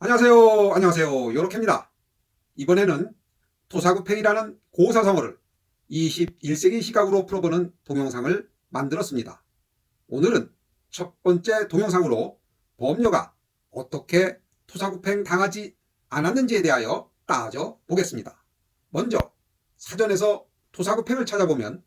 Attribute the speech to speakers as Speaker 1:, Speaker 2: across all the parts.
Speaker 1: 안녕하세요. 안녕하세요. 요렇게입니다. 이번에는 토사구팽이라는 고사성어를 21세기 시각으로 풀어보는 동영상을 만들었습니다. 오늘은 첫 번째 동영상으로 범녀가 어떻게 토사구팽 당하지 않았는지에 대하여 따져보겠습니다. 먼저 사전에서 토사구팽을 찾아보면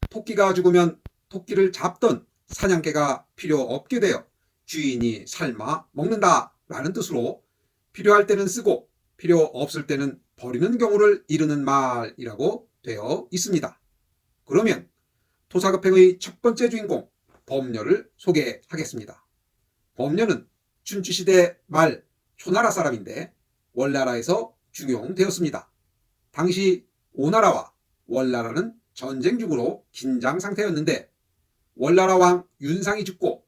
Speaker 1: 토끼가 죽으면 토끼를 잡던 사냥개가 필요 없게 되어 주인이 삶아 먹는다 라는 뜻으로 필요할 때는 쓰고 필요 없을 때는 버리는 경우를 이르는 말이라고 되어 있습니다. 그러면 토사구팽의 첫 번째 주인공 범녀를 소개하겠습니다. 범녀는 춘추시대 말 초나라 사람인데 월나라에서 중용되었습니다. 당시 오나라와 월나라는 전쟁 중으로 긴장 상태였는데 월나라 왕 윤상이 죽고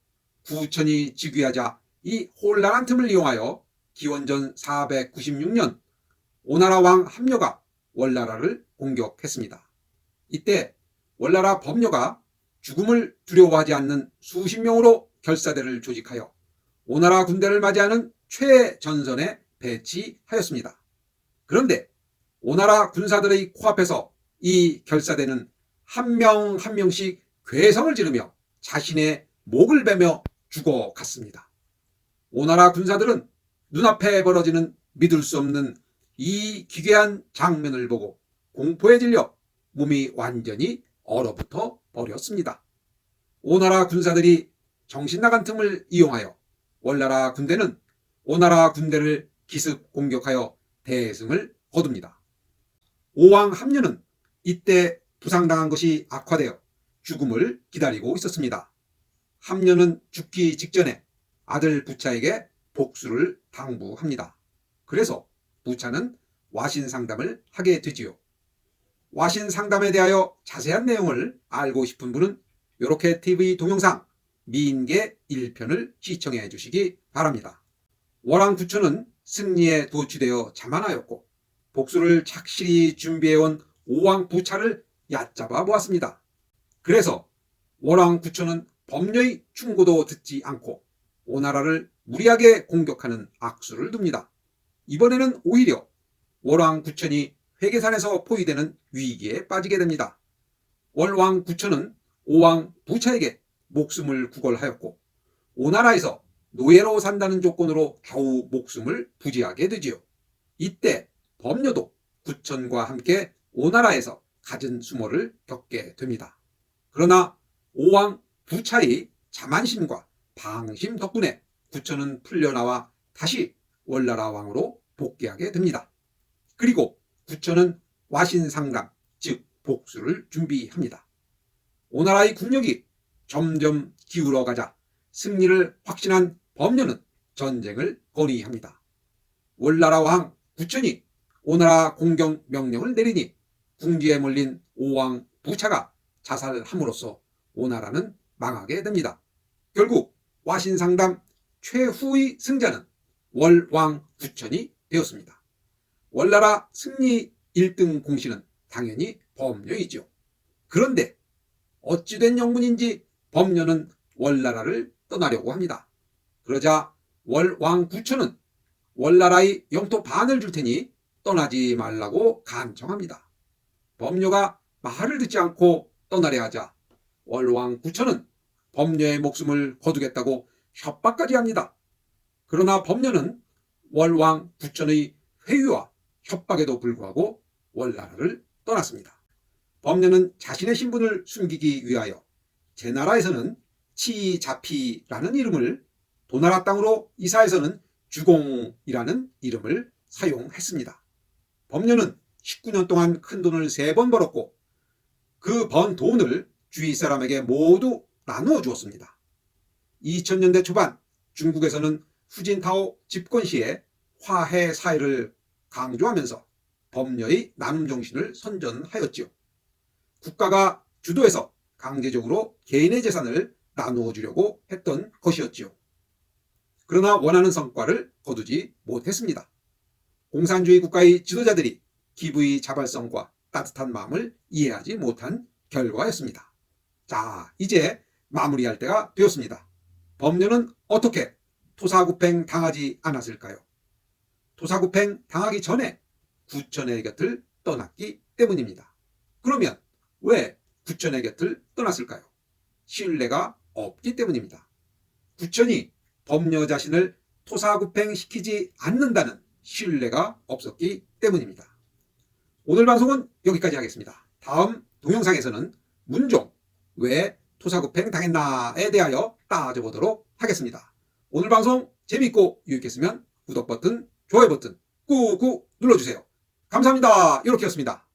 Speaker 1: 구천이 즉위하자 이 혼란한 틈을 이용하여 기원전 496년 오나라 왕 함녀가 월나라를 공격했습니다. 이때 월나라 범녀가 죽음을 두려워하지 않는 수십 명으로 결사대를 조직하여 오나라 군대를 맞이하는 최전선에 배치하였습니다. 그런데 오나라 군사들의 코앞에서 이 결사대는 한 명 한 명씩 괴성을 지르며 자신의 목을 베며 죽어갔습니다. 오나라 군사들은 눈앞에 벌어지는 믿을 수 없는 이 기괴한 장면을 보고 공포에 질려 몸이 완전히 얼어붙어 버렸습니다. 오나라 군사들이 정신 나간 틈을 이용하여 월나라 군대는 오나라 군대를 기습 공격하여 대승을 거둡니다. 오왕 함녀는 이때 부상당한 것이 악화되어 죽음을 기다리고 있었습니다. 함녀는 죽기 직전에 아들 부차에게 복수를 당부합니다. 그래서 부차는 와신 상담을 하게 되지요. 와신 상담에 대하여 자세한 내용을 알고 싶은 분은 요렇게 TV 동영상 미인계 1편을 시청해 주시기 바랍니다. 월왕구천은 승리에 도취되어 자만하였고 복수를 착실히 준비해온 오왕 부차를 얕잡아 보았습니다. 그래서 월왕구천은 범녀의 충고도 듣지 않고 오나라를 무리하게 공격하는 악수를 둡니다. 이번에는 오히려 월왕구천이 회계산에서 포위되는 위기에 빠지게 됩니다. 월왕구천은 오왕 부차에게 목숨을 구걸하였고 오나라에서 노예로 산다는 조건으로 겨우 목숨을 부지하게 되지요. 이때 범녀도 구천과 함께 오나라에서 갖은 수모를 겪게 됩니다. 그러나 오왕 부차의 자만심과 방심 덕분에 구천은 풀려나와 다시 월나라 왕으로 복귀하게 됩니다. 그리고 구천은 와신상담, 즉 복수를 준비합니다. 오나라의 국력이 점점 기울어가자 승리를 확신한 범녀는 전쟁을 건의합니다. 월나라 왕 구천이 오나라 공격 명령을 내리니 궁지에 몰린 오왕 부차가 자살함으로써 오나라는 망하게 됩니다. 결국 와신상담 최후의 승자는 월왕 구천이 되었습니다. 월나라 승리 1등 공신은 당연히 범녀이죠. 그런데 어찌된 영문인지 범녀는 월나라를 떠나려고 합니다. 그러자 월왕 구천은 월나라의 영토 반을 줄 테니 떠나지 말라고 간청합니다. 범녀가 말을 듣지 않고 떠나려 하자 월왕 구천은 범녀의 목숨을 거두겠다고 협박까지 합니다. 그러나 범녀는 월왕 구천의 회유와 협박에도 불구하고 월나라를 떠났습니다. 범녀는 자신의 신분을 숨기기 위하여 제나라에서는 치자피라는 이름을, 도나라 땅으로 이사해서는 주공이라는 이름을 사용했습니다. 범녀는 19년 동안 큰 돈을 3번 벌었고 그 번 돈을 주위 사람에게 모두 나누어 주었습니다. 2000년대 초반 중국에서는 후진타오 집권 시에 화해 사회를 강조하면서 범녀의 나눔 정신을 선전하였지요. 국가가 주도해서 강제적으로 개인의 재산을 나누어 주려고 했던 것이었지요. 그러나 원하는 성과를 거두지 못했습니다. 공산주의 국가의 지도자들이 기부의 자발성과 따뜻한 마음을 이해하지 못한 결과였습니다. 자, 이제 마무리할 때가 되었습니다. 범녀는 어떻게 토사구팽 당하지 않았을까요? 토사구팽 당하기 전에 구천의 곁을 떠났기 때문입니다. 그러면 왜 구천의 곁을 떠났을까요? 신뢰가 없기 때문입니다. 구천이 범녀 자신을 토사구팽시키지 않는다는 신뢰가 없었기 때문입니다. 오늘 방송은 여기까지 하겠습니다. 다음 동영상에서는 문종 왜 토사구팽 당했나에 대하여 따져보도록 하겠습니다. 오늘 방송 재밌고 유익했으면 구독 버튼, 좋아요 버튼 꾹꾹 눌러주세요. 감사합니다. 요렇게였습니다.